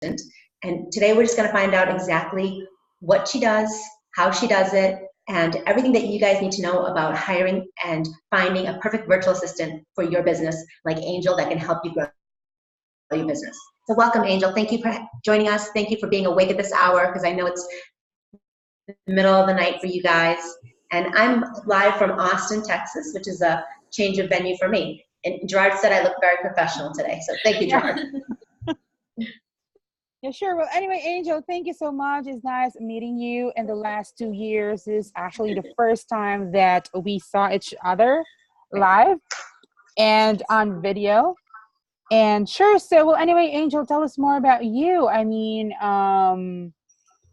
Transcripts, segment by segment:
And today we're just going to find out exactly what she does, how she does it, and everything that you guys need to know about hiring and finding a perfect virtual assistant for your business like Angel that can help you grow your business. So welcome, Angel. Thank you for joining us. Thank you for being awake at this hour, because I know it's the middle of the night for you guys. And I'm live from Austin, Texas, which is a change of venue for me. And Gerard said I look very professional today, so thank you, Gerard. Yeah, sure. Well, anyway, Angel, thank you so much. It's nice meeting you. In the last 2 years, this is actually the first time that we saw each other live and on video. And sure. So, well, anyway, Angel, tell us more about you. I mean,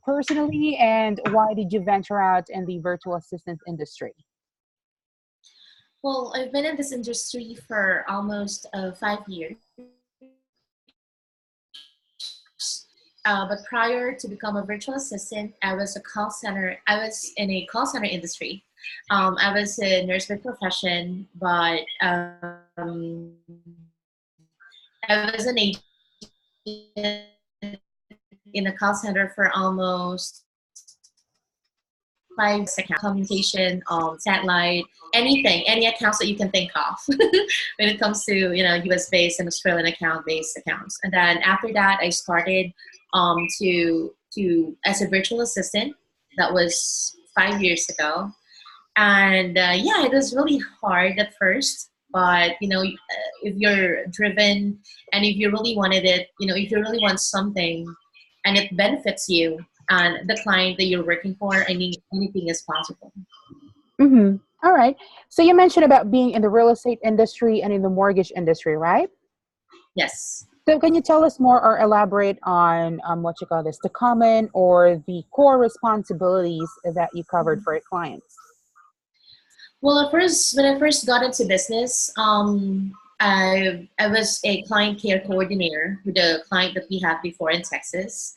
personally, and why did you venture out in the virtual assistant industry? Well, I've been in this industry for almost 5 years. But prior to become a virtual assistant, I was in a call center industry. I was a nurse by profession, but I was an agent in a call center for almost 5 accounts, communication, satellite, any accounts that you can think of when it comes to US-based and Australian account-based accounts. And then after that, I started as a virtual assistant. That was 5 years ago, and yeah, it was really hard at first. But if you're driven and if you really wanted it, if you really want something and it benefits you and the client that you're working for, anything is possible. Mm-hmm. All right. So you mentioned about being in the real estate industry and in the mortgage industry, right? Yes. So can you tell us more or elaborate on the common or the core responsibilities that you covered for your clients? Well, when I first got into business, I was a client care coordinator with a client that we had before in Texas,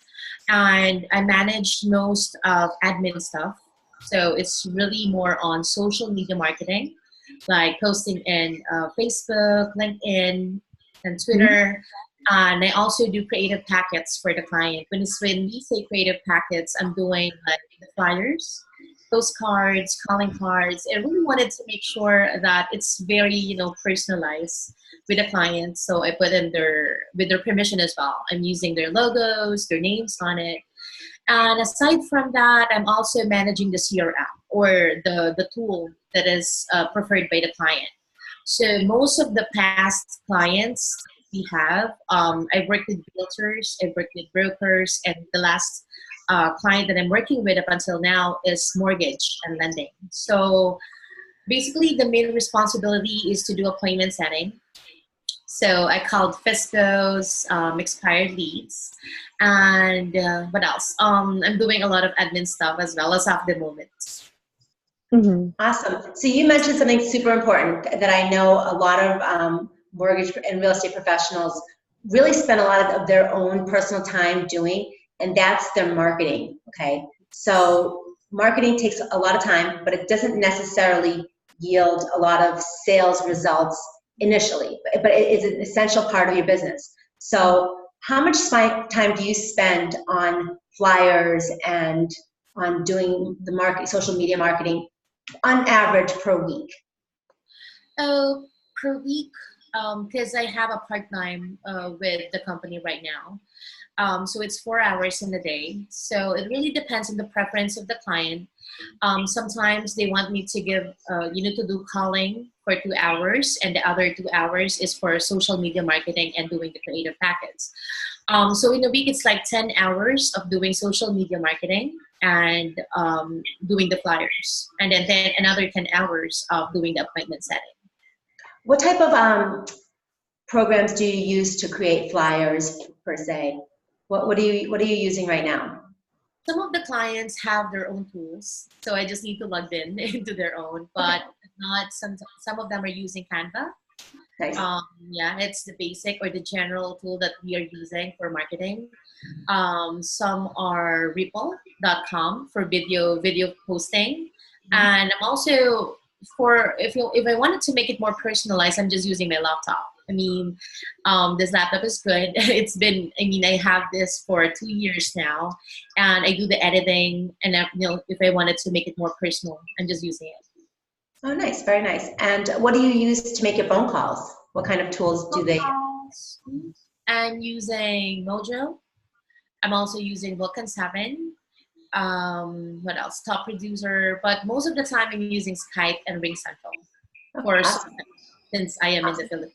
and I managed most of admin stuff. So it's really more on social media marketing, like posting in Facebook, LinkedIn, and Twitter. And I also do creative packets for the client. When we say creative packets, I'm doing like the flyers, postcards, calling cards. I really wanted to make sure that it's very, personalized with the client. So I put in with their permission as well. I'm using their logos, their names on it. And aside from that, I'm also managing the CRM or the tool that is preferred by the client. So most of the past clients we have, I've worked with realtors, I've worked with brokers, and the last client that I'm working with up until now is mortgage and lending. So basically the main responsibility is to do appointment setting. So I called FISCOs, expired leads, and what else? I'm doing a lot of admin stuff as well as of the moment. Mm-hmm. Awesome. So you mentioned something super important that I know a lot of mortgage and real estate professionals really spend a lot of their own personal time doing, and that's their marketing, okay? So marketing takes a lot of time, but it doesn't necessarily yield a lot of sales results initially, but it is an essential part of your business. So how much time do you spend on flyers and on doing the social media marketing on average per week? Per week, because I have a part-time with the company right now. So it's 4 hours in a day. So it really depends on the preference of the client. Sometimes they want me to to do calling for 2 hours, and the other 2 hours is for social media marketing and doing the creative packets. So in a week, it's like 10 hours of doing social media marketing and doing the flyers, and then another 10 hours of doing the appointment setting. What type of programs do you use to create flyers per se? What are you using right now? Some of the clients have their own tools, so I just need to log in into their own. But not some of them are using Canva. Nice. Yeah, it's the basic or the general tool that we are using for marketing. Some are Ripple.com for video posting, and I'm also if I wanted to make it more personalized, I'm just using my laptop. I mean, this laptop is good. It's been, I mean, I have this for 2 years now, and I do the editing, and if I wanted to make it more personal, I'm just using it. Oh, nice, very nice. And what do you use to make your phone calls? What kind of tools do they? I'm using Mojo. I'm also using Vulcan 7. What else? Top Producer. But most of the time, I'm using Skype and Ring Central. Of course, Awesome. since I am in the Philippines.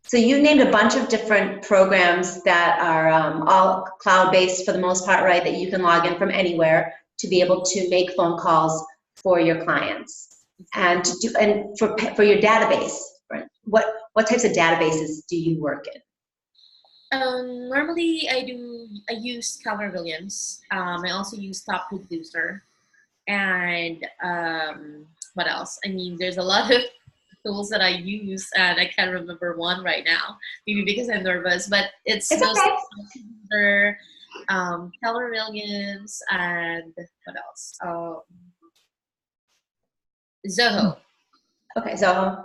So you named a bunch of different programs that are all cloud-based for the most part, right? That you can log in from anywhere to be able to make phone calls for your clients and for your database. Right? What types of databases do you work in? Normally, I use Keller Williams. I also use Top Producer, and what else? I mean, there's a lot of tools that I use, and I can't remember one right now. Maybe because I'm nervous, but it's mostly okay. Top Producer, Keller Williams, and what else? Zoho. Okay, so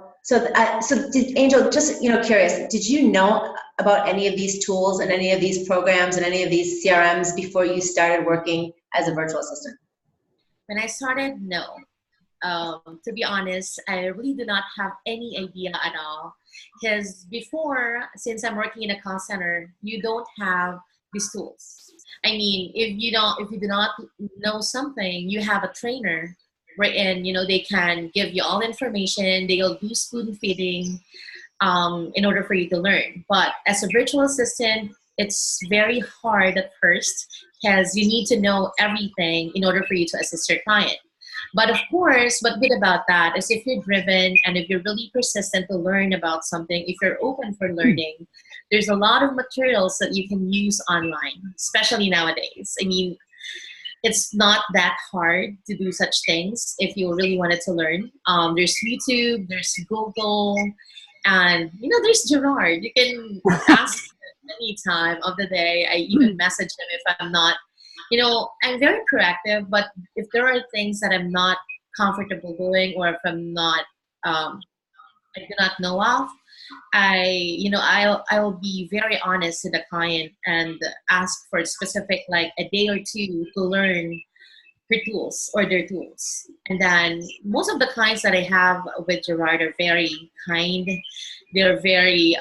did Angel, just curious, did you know about any of these tools and any of these programs and any of these CRMs before you started working as a virtual assistant? When I started, no. To be honest, I really do not have any idea at all. Because before, since I'm working in a call center, you don't have these tools. I mean, if you do not know something, you have a trainer, right? And they can give you all information. They'll do spoon feeding in order for you to learn. But as a virtual assistant, it's very hard at first because you need to know everything in order for you to assist your client. But of course, what's good about that is if you're driven and if you're really persistent to learn about something, if you're open for learning, there's a lot of materials that you can use online, especially nowadays. I mean, it's not that hard to do such things if you really wanted to learn. There's YouTube, there's Google, and there's Gerard. You can ask any time of the day. I even message him if I'm not, I'm very proactive, but if there are things that I'm not comfortable doing or if I'm not, I do not know of, I'll be very honest to the client and ask for a specific, like a day or two to learn her tools or their tools. And then most of the clients that I have with Gerard are very kind. They're very,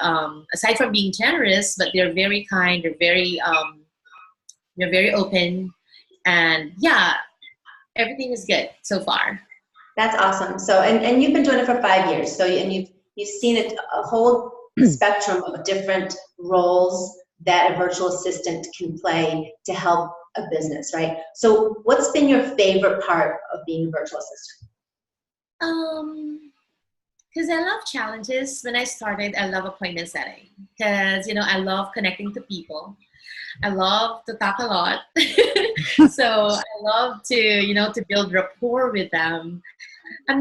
aside from being generous, but they're very kind. They're very open, and yeah, everything is good so far. That's awesome. So, and you've been doing it for 5 years. So, and you've seen a whole spectrum of different roles that a virtual assistant can play to help a business, right? So, what's been your favorite part of being a virtual assistant? Because I love challenges. When I started, I love appointment setting because I love connecting to people. I love to talk a lot. So I love to build rapport with them. I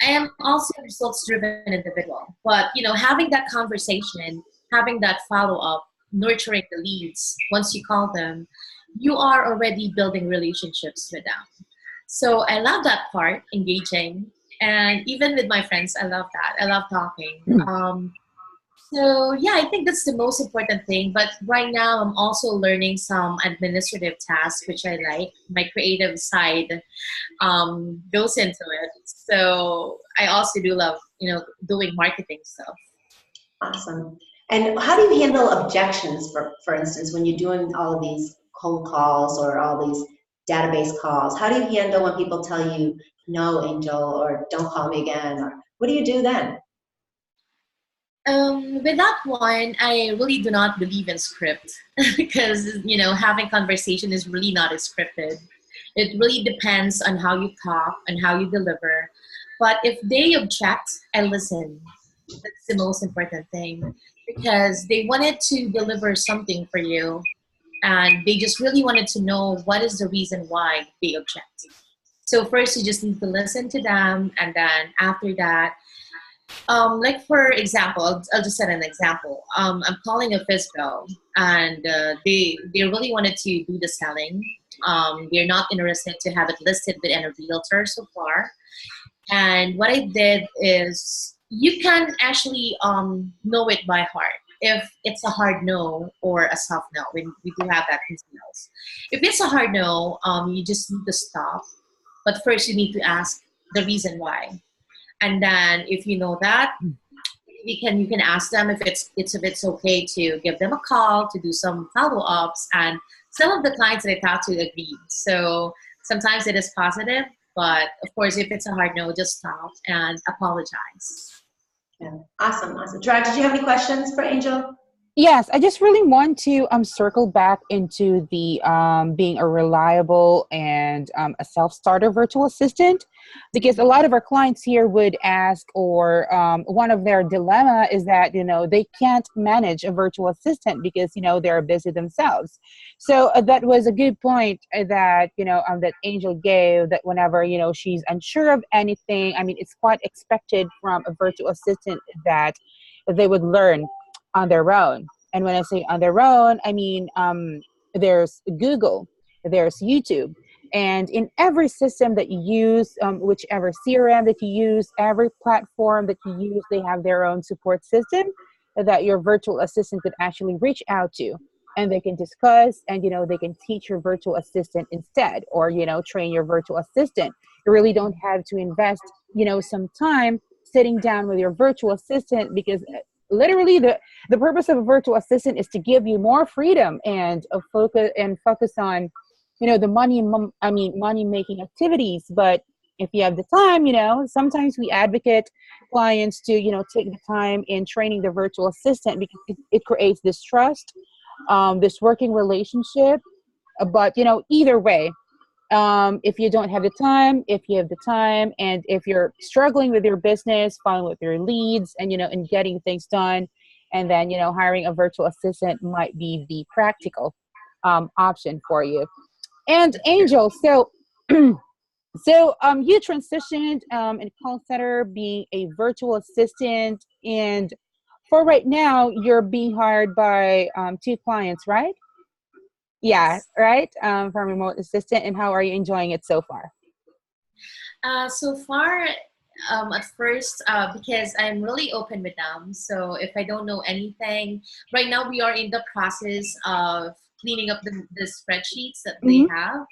am also a results driven individual, but having that conversation, having that follow up, nurturing the leads, once you call them, you are already building relationships with them. So I love that part, engaging. And even with my friends, I love that. I love talking. So yeah, I think that's the most important thing. But right now, I'm also learning some administrative tasks, which I like. My creative side goes into it. So I also do love, doing marketing stuff. Awesome. And how do you handle objections, for instance, when you're doing all of these cold calls or all these database calls? How do you handle when people tell you, no, Angel, or don't call me again? Or what do you do then? With that one, I really do not believe in script because, having conversation is really not scripted. It really depends on how you talk and how you deliver. But if they object, I listen. That's the most important thing because they wanted to deliver something for you and they just really wanted to know what is the reason why they object. So first you just need to listen to them, and then after that, like for example, I'll just set an example. I'm calling a FISBO, and they really wanted to do the selling. They're not interested to have it listed with any realtor so far. And what I did is you can actually know it by heart if it's a hard no or a soft no. When we do have that in sales, if it's a hard no, you just need to stop. But first, you need to ask the reason why, and then if you know that, you can ask them if it's okay to give them a call to do some follow ups. And some of the clients that I talked to agreed. So sometimes it is positive, but of course, if it's a hard no, just stop and apologize. Yeah. Awesome, awesome. Gerard, did you have any questions for Angel? Yes, I just really want to circle back into the being a reliable and a self-starter virtual assistant, because a lot of our clients here would ask, or one of their dilemma is that they can't manage a virtual assistant because they're busy themselves. So that was a good point that that Angel gave, that whenever she's unsure of anything, I mean it's quite expected from a virtual assistant that they would learn on their own. And when I say on their own, I mean there's Google, there's YouTube, and in every system that you use, whichever CRM that you use, every platform that you use, they have their own support system that your virtual assistant could actually reach out to, and they can discuss, and they can teach your virtual assistant instead, or train your virtual assistant. You really don't have to invest some time sitting down with your virtual assistant, because literally the purpose of a virtual assistant is to give you more freedom and a focus on the money making activities. But if you have the time, sometimes we advocate clients to take the time in training the virtual assistant, because it creates this trust, this working relationship. But either way, if you don't have the time, if you have the time, and if you're struggling with your business, following with your leads, and and getting things done, and then hiring a virtual assistant might be the practical option for you. And Angel, so you transitioned in call center, being a virtual assistant, and for right now you're being hired by two clients, right? Yeah, Yes. right. From remote assistant. And how are you enjoying it so far? So far, at first, because I'm really open with them. So if I don't know anything, right now we are in the process of cleaning up the spreadsheets that they Hmm. have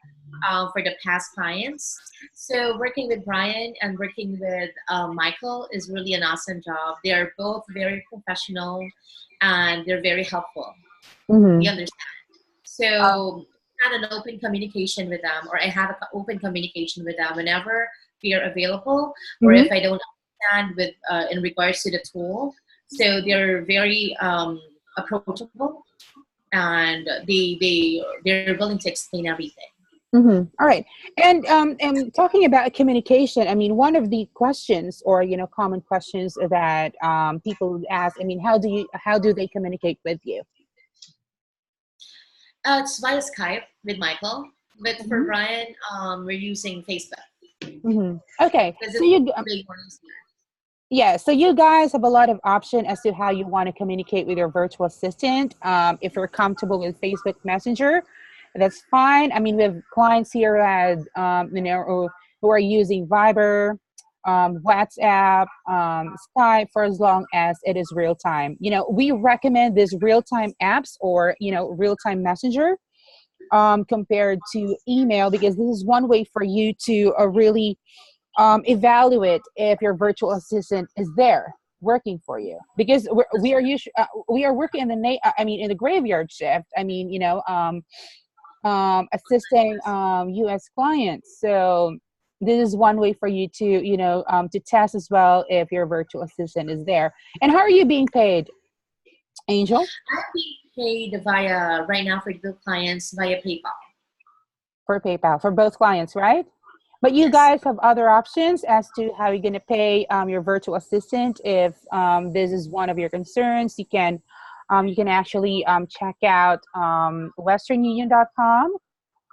for the past clients. So working with Brian and working with Michael is really an awesome job. They are both very professional and they're very helpful. We Hmm. understand. So I had an open communication with them, or I have an open communication with them whenever we are available, or Hmm. if I don't understand with in regards to the tool. So they're very approachable, and they're willing to explain everything. Hmm. All right. And talking about communication, I mean, one of the questions, or common questions that people would ask, I mean, how do they communicate with you? It's via Skype with Michael, but for Hmm. Brian, we're using Facebook Hmm. Okay. because So it's you way more easier. Yeah, so you guys have a lot of option as to how you want to communicate with your virtual assistant. If you're comfortable with Facebook Messenger, that's fine. I mean, we have clients here at who are using Viber, WhatsApp, Skype, for as long as it is real time. We recommend this real time apps, or real time messenger, compared to email, because this is one way for you to really evaluate if your virtual assistant is there working for you, because That's we are working in the in the graveyard shift. I mean, assisting U.S. clients. So this is one way for you to to test as well if your virtual assistant is there. And how are you being paid, Angel? I'm being paid via right now for the clients via PayPal. For PayPal for both clients, right? But you Yes. guys have other options as to how you're going to pay your virtual assistant. If this is one of your concerns, you can actually check out westernunion.com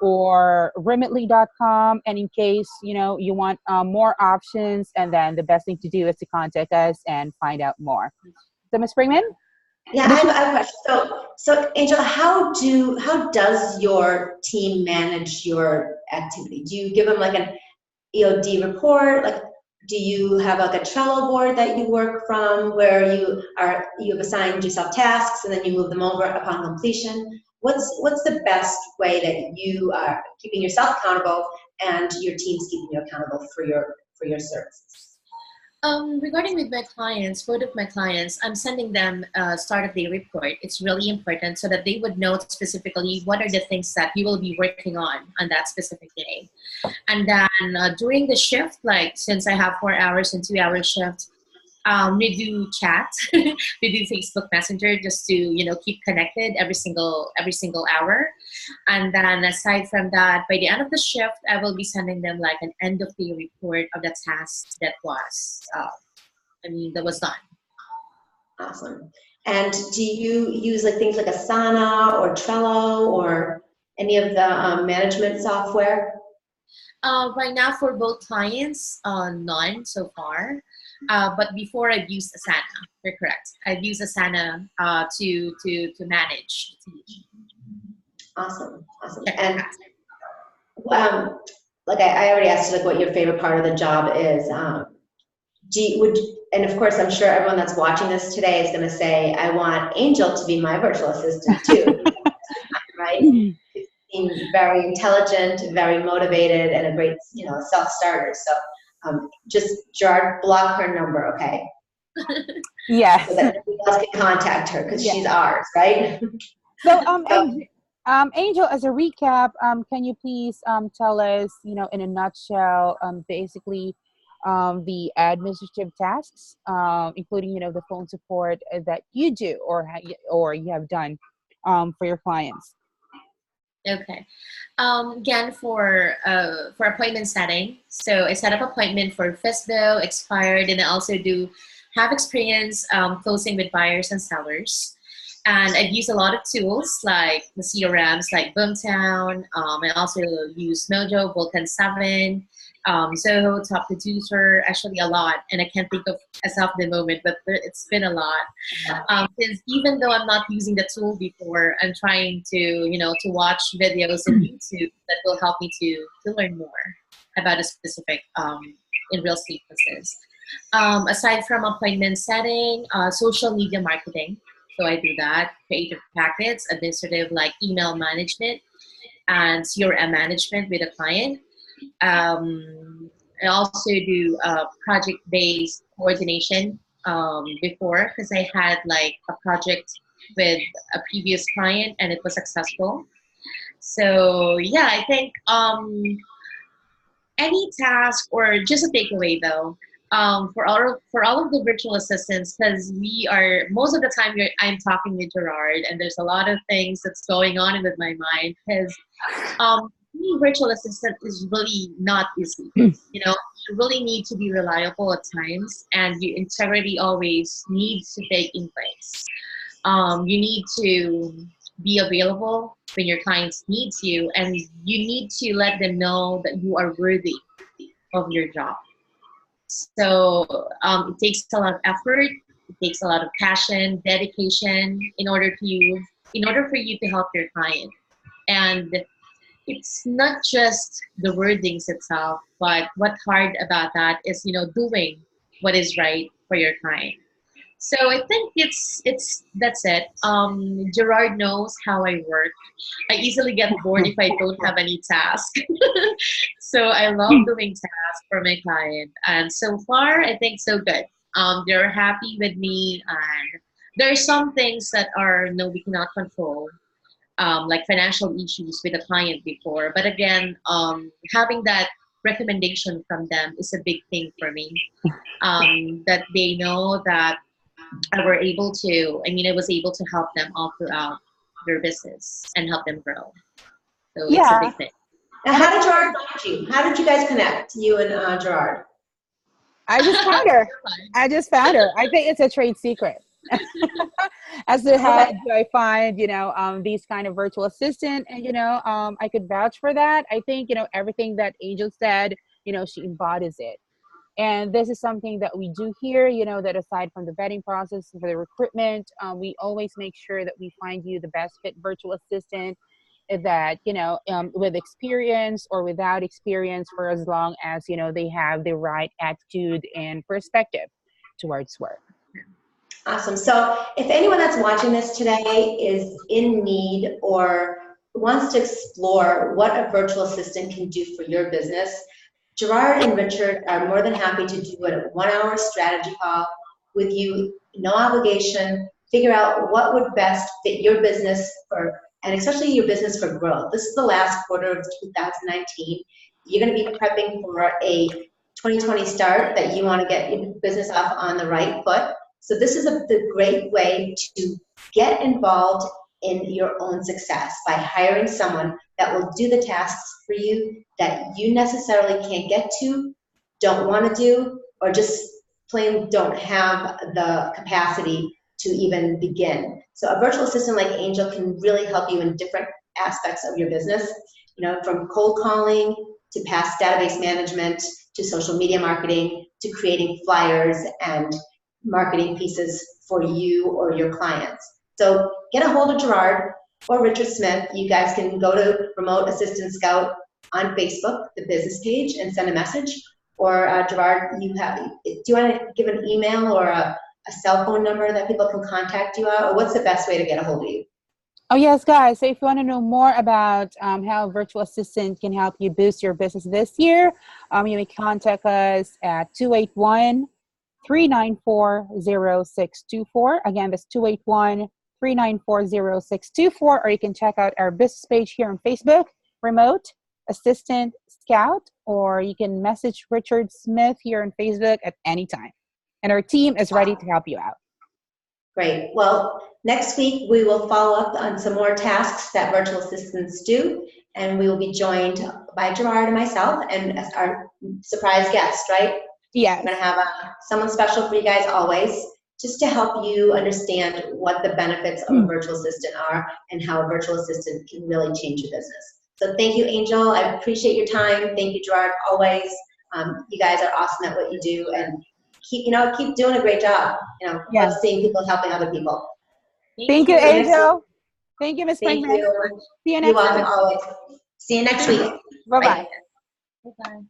or remitly.com. And in case you want more options, and then the best thing to do is to contact us and find out more. So, Ms. Springman, Yeah, I have a question. So Angel, how does your team manage your activity? Do you give them like an EOD report? Like, Do you have like a Trello board that you work from where you have assigned yourself tasks and then you move them over upon completion? What's the best way that you are keeping yourself accountable and your team's keeping you accountable for your services? Regarding with my clients, both of my clients, I'm sending them a start of day report. It's really important so that they would know specifically what are the things that you will be working on that specific day. And then during the shift, like since I have 4 hours and 2 hour shift, we do chat, we do Facebook Messenger just to keep connected every single hour. And then aside from that, by the end of the shift, I will be sending them like an end of day report of the task that was done. Awesome. And do you use like things like Asana or Trello or any of the management software? Right now for both clients, none so far. But before I've used Asana. You're correct. I've used Asana to manage the team. Awesome. And like I already asked you like what your favorite part of the job is. And of course, I'm sure everyone that's watching this today is going to say, I want Angel to be my virtual assistant too, right? She seems very intelligent, very motivated, and a great, self-starter. So just Gerard, block her number, okay? Yes. So that nobody else can contact her because she's ours, right? So, Angel, as a recap, can you please tell us, in a nutshell, basically the administrative tasks, including, the phone support that you do or you have done for your clients? Okay. Again, for appointment setting, so I set up appointment for FISBO, expired, and I also do have experience closing with buyers and sellers. And I've used a lot of tools like the CRMs like Boomtown. I also use Mojo, Vulcan 7, Zoho, Top Producer, actually a lot. And I can't think of as of the moment, but it's been a lot. Because even though I'm not using the tool before, I'm trying to watch videos on YouTube that will help me to learn more about a specific in real estate business. Aside from appointment setting, social media marketing. So I do that, creative packets, administrative like email management and CRM management with a client. I also do project-based coordination before because I had like a project with a previous client and it was successful. So yeah, I think any task or just a takeaway though, for all of the virtual assistants, because we are most of the time I'm talking with Gerard and there's a lot of things that's going on with my mind because being virtual assistant is really not easy. You really need to be reliable at times and your integrity always needs to take in place. You need to be available when your clients needs you and you need to let them know that you are worthy of your job. So it takes a lot of effort, it takes a lot of passion, dedication in order for you to help your client. And it's not just the wordings itself, but what's hard about that is doing what is right for your client. So I think that's it. Gerard knows how I work. I easily get bored if I don't have any task. So I love doing tasks for my client, and so far I think so good. They're happy with me, and there are some things that are no we cannot control, like financial issues with a client before. But again, having that recommendation from them is a big thing for me. That they know that I was able to help them all throughout their business and help them grow. So it's a Yeah. big thing. Now, how did Gerard find you? How did you guys connect, you and Gerard? I just found her. I think it's a trade secret. As to how do I find, these kind of virtual assistant, and I could vouch for that. I think everything that Angel said, she embodies it. And this is something that we do here, that aside from the vetting process for the recruitment, we always make sure that we find you the best fit virtual assistant. that, with experience or without experience, for as long as, they have the right attitude and perspective towards work. Awesome. So if anyone that's watching this today is in need or wants to explore what a virtual assistant can do for your business, Gerard and Richard are more than happy to do a 1-hour strategy call with you, no obligation, figure out what would best fit your business and especially your business for growth. This is the last quarter of 2019. You're going to be prepping for a 2020 start that you want to get your business off on the right foot. So this is the great way to get involved in your own success by hiring someone that will do the tasks for you that you necessarily can't get to, don't want to do, or just plain don't have the capacity to even begin. So a virtual assistant like Angel can really help you in different aspects of your business, from cold calling to past database management to social media marketing to creating flyers and marketing pieces for you or your clients. So get a hold of Gerard or Richard Smith. You guys can go to Remote Assistant Scout on Facebook, the business page, and send a message. Or Gerard, do you want to give an email or a cell phone number that people can contact you at, or what's the best way to get a hold of you? Oh, yes, guys. So if you want to know more about how virtual assistant can help you boost your business this year, you may contact us at 281-394-0624. Again, that's 281-394-0624, or you can check out our business page here on Facebook, Remote Assistant Scout, or you can message Richard Smith here on Facebook at any time. And our team is ready to help you out. Great. Well, next week we will follow up on some more tasks that virtual assistants do, and we will be joined by Gerard and myself and as our surprise guest, right? Yes. We're going to have someone special for you guys always, just to help you understand what the benefits of a virtual assistant are and how a virtual assistant can really change your business. So thank you, Angel. I appreciate your time. Thank you, Gerard, always. You guys are awesome at what you do, and keep doing a great job. Love seeing people helping other people. Thank you, Angel. Thank you, Ms. Thank Pinkman. you. See you next You're welcome, week. always. See you next week. Bye-bye. Bye-bye.